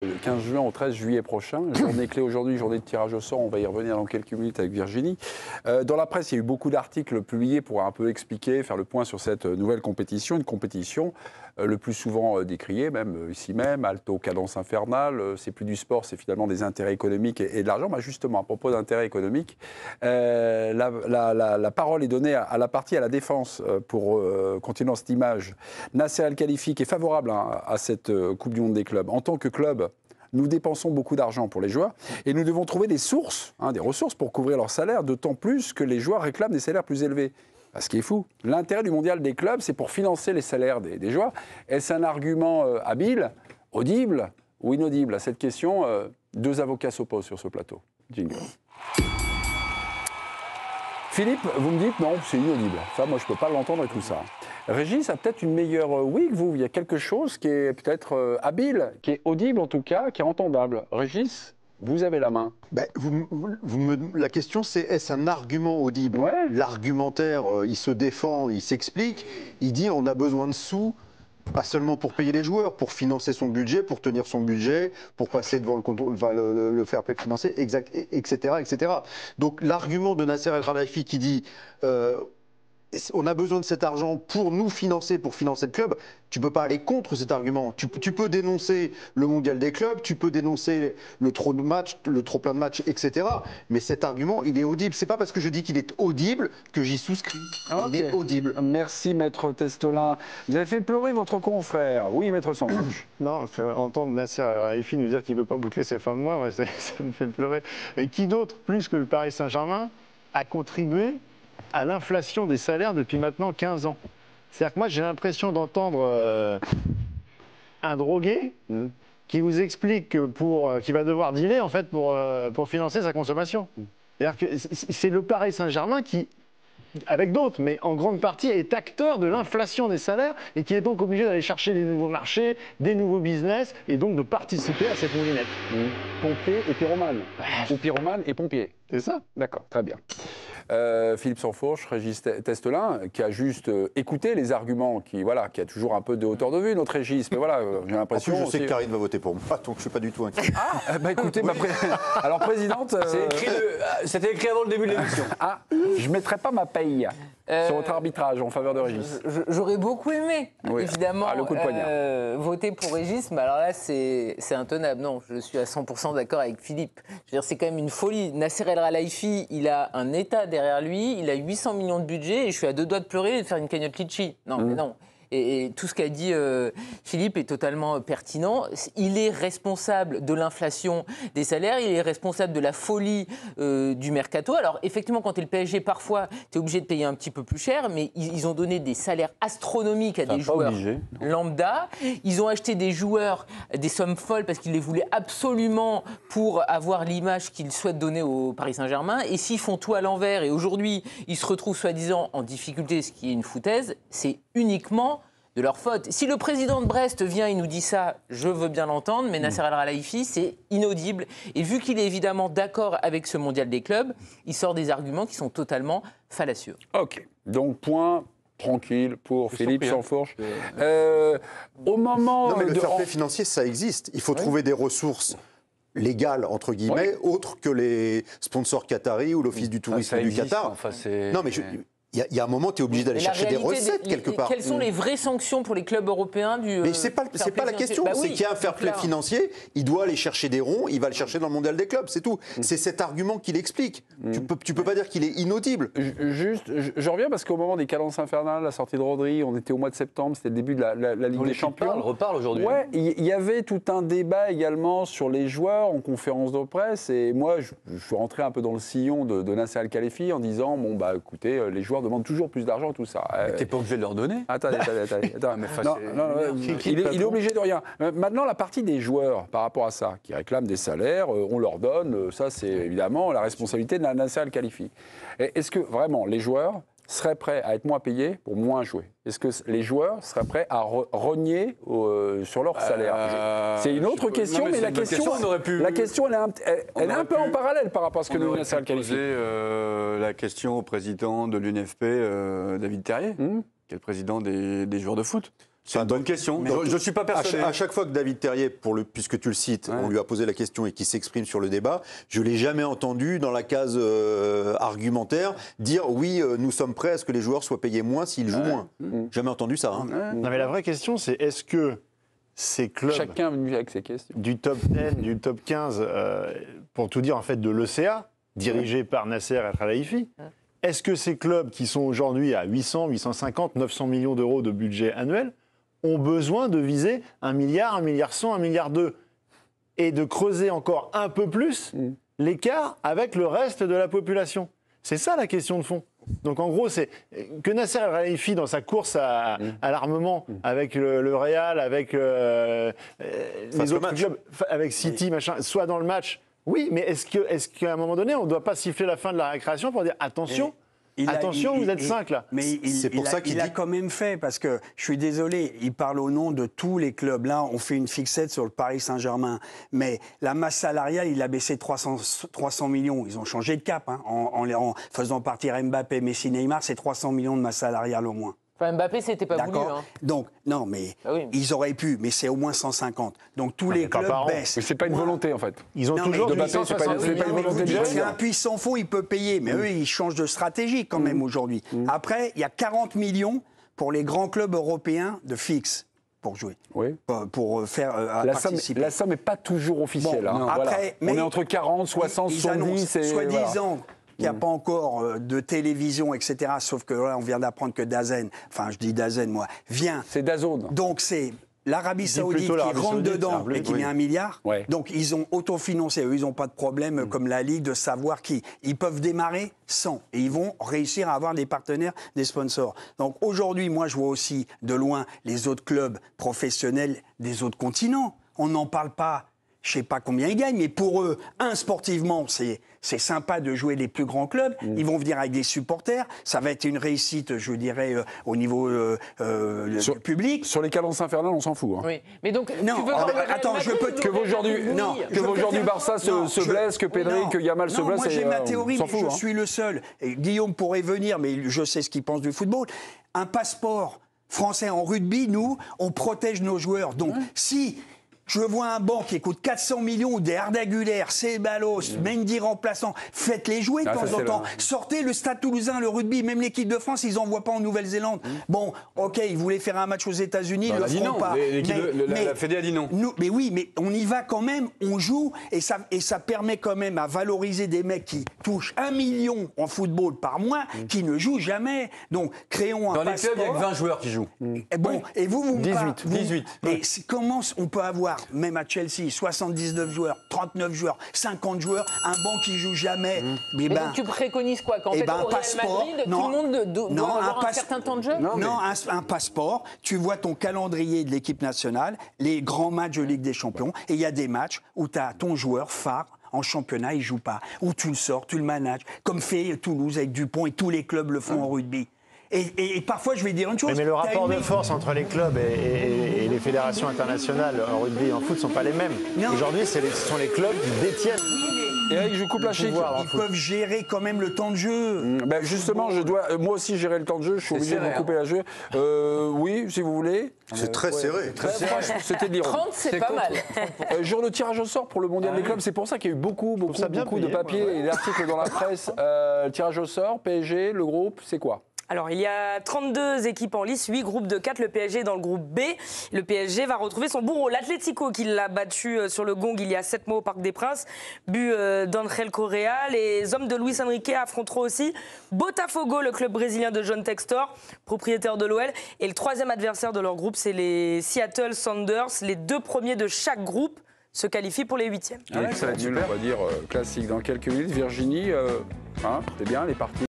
Le 15 juin au 13 juillet prochain, journée clé aujourd'hui, journée de tirage au sort, on va y revenir dans quelques minutes avec Virginie. Dans la presse, il y a eu beaucoup d'articles publiés pour un peu expliquer, faire le point sur cette nouvelle compétition, une compétition le plus souvent décriée, même ici même, alto cadence infernale, c'est plus du sport, c'est finalement des intérêts économiques et de l'argent. Bah justement, à propos d'intérêts économiques, la parole est donnée à la partie, à la défense, pour continuer dans cette image. Nasser Al-Khelaifi qui est favorable à cette Coupe du Monde des clubs. En tant que club, nous dépensons beaucoup d'argent pour les joueurs et nous devons trouver des sources, des ressources pour couvrir leurs salaires, d'autant plus que les joueurs réclament des salaires plus élevés. Ce qui est fou. L'intérêt du mondial des clubs, c'est pour financer les salaires des joueurs. Est-ce un argument habile, audible ou inaudible? À cette question, deux avocats s'opposent sur ce plateau. Jingle. Philippe, vous me dites non, c'est inaudible. Ça, moi, je ne peux pas l'entendre et tout ça. Régis a peut-être une meilleure oui que vous. Il y a quelque chose qui est peut-être habile, qui est audible en tout cas, qui est entendable. Régis, vous avez la main. Ben, la question c'est, est-ce un argument audible? L'argumentaire, il se défend, il s'explique, il dit on a besoin de sous, pas seulement pour payer les joueurs, pour financer son budget, pour tenir son budget, pour passer devant le contrôle, enfin, le fair play financier, etc., etc. Donc l'argument de Nasser El-Khelaifi qui dit on a besoin de cet argent pour nous financer, pour financer le club, tu ne peux pas aller contre cet argument. Tu peux dénoncer le mondial des clubs, tu peux dénoncer le trop plein de matchs, etc. Mais cet argument, il est audible. C'est pas parce que je dis qu'il est audible que j'y souscris. Okay. Il est audible. Merci, Maître Testolin. Vous avez fait pleurer votre confrère. Oui, Maître Sanfourche. Non, entendre Nasser El-Khelaifi nous dire qu'il ne veut pas boucler ses fins de mois, ça me fait pleurer. Et qui d'autre, plus que le Paris Saint-Germain, a contribué à l'inflation des salaires depuis maintenant 15 ans. C'est-à-dire que moi, j'ai l'impression d'entendre un drogué qui vous explique qu'il va devoir dealer en fait, pour financer sa consommation. C'est-à-dire que c'est le Paris Saint-Germain qui, avec d'autres, mais en grande partie, est acteur de l'inflation des salaires et qui est donc obligé d'aller chercher des nouveaux marchés, des nouveaux business et donc de participer à cette moulinette. Pompier et pyromane. Ou pyromane et pompier. C'est ça. D'accord, très bien. Philippe Sanfourche, Régis Testolin, qui a juste écouté les arguments, qui a toujours un peu de hauteur de vue, notre Régis. Mais voilà, j'ai l'impression. Je sais que Karine va voter pour moi, donc je ne suis pas du tout inquiet. Ah, bah écoutez, alors présidente. C'était écrit avant le début de l'émission. Ah, je ne mettrai pas ma paye sur votre arbitrage en faveur de Régis. J'aurais beaucoup aimé, évidemment, le coup de poignard. voter pour Régis, mais alors là, c'est intenable. Non, je suis à 100% d'accord avec Philippe. Je veux dire, c'est quand même une folie. Nasser El-Khelaifi, il a un État derrière lui, il a 800 millions de budget, et je suis à deux doigts de pleurer et de faire une cagnotte litchi. Non, mais non. Et tout ce qu'a dit Philippe est totalement pertinent. Il est responsable de l'inflation des salaires, il est responsable de la folie du mercato. Alors effectivement, quand tu es le PSG, parfois, tu es obligé de payer un petit peu plus cher, mais ils ont donné des salaires astronomiques à des joueurs lambda. Ils ont acheté des joueurs, des sommes folles, parce qu'ils les voulaient absolument pour avoir l'image qu'ils souhaitent donner au Paris Saint-Germain. Et s'ils font tout à l'envers, et aujourd'hui, ils se retrouvent soi-disant en difficulté, ce qui est une foutaise, c'est uniquement de leur faute. Si le président de Brest vient et nous dit ça, je veux bien l'entendre, mais Nasser El-Khelaifi, c'est inaudible. Et vu qu'il est évidemment d'accord avec ce mondial des clubs, il sort des arguments qui sont totalement fallacieux. Ok, donc point tranquille pour Philippe Sanfourche. Au moment non, mais le fair play financier, ça existe. Il faut trouver des ressources légales, entre guillemets, autres que les sponsors qataris ou l'Office du tourisme du Qatar. Enfin, non, mais il y a un moment, tu es obligé d'aller chercher des recettes quelque part. Quelles sont les vraies sanctions pour les clubs européens du Mais c'est pas la question. C'est qu'il y a un fair play financier, il doit aller chercher des ronds, il va le chercher dans le mondial des clubs, c'est tout. C'est cet argument qui l'explique. Tu peux pas dire qu'il est inaudible. Juste, je reviens parce qu'au moment des cadences infernales, la sortie de Rodri, on était au mois de septembre, c'était le début de la Ligue des Champions. On reparle aujourd'hui. Ouais, il y avait tout un débat également sur les joueurs en conférence de presse. Et moi, je suis rentré un peu dans le sillon de Nasser Al-Khelaifi en disant bon, bah écoutez, les joueurs demandent toujours plus d'argent, tout ça. T'es pas obligé de leur donner. Attendez. Il est obligé de rien. Maintenant, la partie des joueurs par rapport à ça, qui réclament des salaires, on leur donne, ça c'est évidemment la responsabilité de Nasser Al-Khelaifi. Est-ce que vraiment les joueurs seraient prêts à être moins payés pour moins jouer? Est-ce que les joueurs seraient prêts à rogner sur leur salaire? C'est une autre question, mais la question, elle est un peu en parallèle par rapport à ce que nous Nasser Al-Khelaifi. La question au président de l'UNFP, David Terrier, qui est le président des joueurs de foot. C'est une bonne question. Je ne suis pas persuadé. À chaque fois que David Terrier, puisque tu le cites, on lui a posé la question et qu'il s'exprime sur le débat, je ne l'ai jamais entendu dans la case argumentaire dire oui, nous sommes prêts à ce que les joueurs soient payés moins s'ils jouent moins. Jamais entendu ça. Hein. Non, mais la vraie question, c'est est-ce que ces clubs Chacun est venu avec ses questions. du top 10, du top 15, pour tout dire en fait de l'ECA, dirigé par Nasser El Khelaifi, est-ce que ces clubs qui sont aujourd'hui à 800, 850, 900 millions d'euros de budget annuel ont besoin de viser 1 milliard, 1 milliard 100, 1 milliard 2 et de creuser encore un peu plus l'écart avec le reste de la population? C'est ça la question de fond. Donc en gros, c'est que Nasser El Khelaifi, dans sa course à l'armement, avec le Real, avec les autres clubs, avec City, machin, soit dans le match. Oui, mais est-ce qu'à un moment donné, on ne doit pas siffler la fin de la récréation pour dire attention, vous êtes 5 là. Mais il a quand même fait, parce que je suis désolé, il parle au nom de tous les clubs. Là, on fait une fixette sur le Paris Saint-Germain. Mais la masse salariale, il a baissé de 300 millions. Ils ont changé de cap hein, en faisant partir Mbappé, Messi, Neymar. C'est 300 millions de masse salariale au moins. Enfin, Mbappé, c'était pas voulu. Hein. Donc, non, mais ils auraient pu, mais c'est au moins 150. Donc, tous les clubs baissent. Mais c'est pas une volonté, en fait. Ils ont toujours Mbappé, c'est pas une volonté de c'est un puissant fond, il peut payer. Mais eux, ils changent de stratégie quand même aujourd'hui. Après, il y a 40 millions pour les grands clubs européens de fixe pour jouer. Oui. Pour faire participer. La somme n'est pas toujours officielle. Bon, hein. après, On est entre 40, 60, 70. Soi-disant. Il n'y a pas encore de télévision, etc. Sauf que là, on vient d'apprendre que Dazen, enfin je dis Dazen moi, vient. C'est DAZN. Donc c'est l'Arabie Saoudite qui rentre dedans et qui met 1 milliard. Ouais. Donc ils ont autofinancé. Eux, ils n'ont pas de problème comme la Ligue de savoir qui. Ils peuvent démarrer sans. Et ils vont réussir à avoir des partenaires, des sponsors. Donc aujourd'hui, moi je vois aussi de loin les autres clubs professionnels des autres continents. On n'en parle pas. Je ne sais pas combien ils gagnent, mais pour eux, sportivement, c'est sympa de jouer les plus grands clubs. Ils vont venir avec des supporters. Ça va être une réussite, je dirais, au niveau du public. Sur les calences infernales, on s'en fout. Hein. Oui, mais donc, non, tu veux voir attends, je peux... Que aujourd'hui Barça se blesse, que Pedri, que Yamal se blesse. Moi, j'ai ma théorie, mais je hein. suis le seul. Et Guillaume pourrait venir, mais je sais ce qu'il pense du football. Un passeport français en rugby, nous, on protège nos joueurs. Donc, si... Je vois un banc qui coûte 400 millions, des Ardagulaire, Ceballos, Mendy remplaçant. Faites-les jouer de temps en temps. Sortez le Stade Toulousain, le rugby, même l'équipe de France, ils n'envoient pas en Nouvelle-Zélande. Bon, ok, ils voulaient faire un match aux États-Unis, ils ne le feront pas. La Fédé a dit non. Mais oui, mais on y va quand même, on joue, et ça permet quand même à valoriser des mecs qui touchent 1 million en football par mois, qui ne jouent jamais. Donc, créons un passeport. Dans les clubs, il n'y a que 20 joueurs qui jouent. Et bon, et vous 18. Et comment on peut avoir, même à Chelsea, 79 joueurs, 39 joueurs, 50 joueurs, un banc qui joue jamais. Mais donc tu préconises quoi? Qu'en fait, au Real Madrid, tout le monde doit avoir un certain temps de jeu? Non, un passeport. Tu vois ton calendrier de l'équipe nationale, les grands matchs de Ligue des Champions, et il y a des matchs où tu as ton joueur phare en championnat, il ne joue pas. Où tu le sors, tu le manages, comme fait Toulouse avec Dupont, et tous les clubs le font en rugby. Et parfois, je vais dire une chose. Mais le rapport de force entre les clubs et les fédérations internationales en rugby et en foot ne sont pas les mêmes. Aujourd'hui, ce sont les clubs qui détiennent. Eric, je coupe la chic. Ils peuvent gérer quand même le temps de jeu. Ben justement, je dois moi aussi gérer le temps de jeu. Je suis obligé de vous couper la jeu. Oui, si vous voulez. C'est très serré. C'était de l'Iran. 30, c'est pas mal. Jour de tirage au sort pour le mondial des clubs. C'est pour ça qu'il y a eu beaucoup de papiers et d'articles dans la presse. Tirage au sort, PSG, le groupe, c'est quoi? Alors, il y a 32 équipes en lice, 8 groupes de 4. Le PSG est dans le groupe B. Le PSG va retrouver son bourreau, l'Atlético, qui l'a battu sur le gong il y a 7 mois au Parc des Princes. But d'Angel Correa. Les hommes de Luis Enrique affronteront aussi Botafogo, le club brésilien de John Textor, propriétaire de l'OL. Et le troisième adversaire de leur groupe, c'est les Seattle Sounders. Les 2 premiers de chaque groupe se qualifient pour les 8e. Ça va être nul, on va dire classique. Dans quelques minutes, Virginie, c'est bien, elle est partie.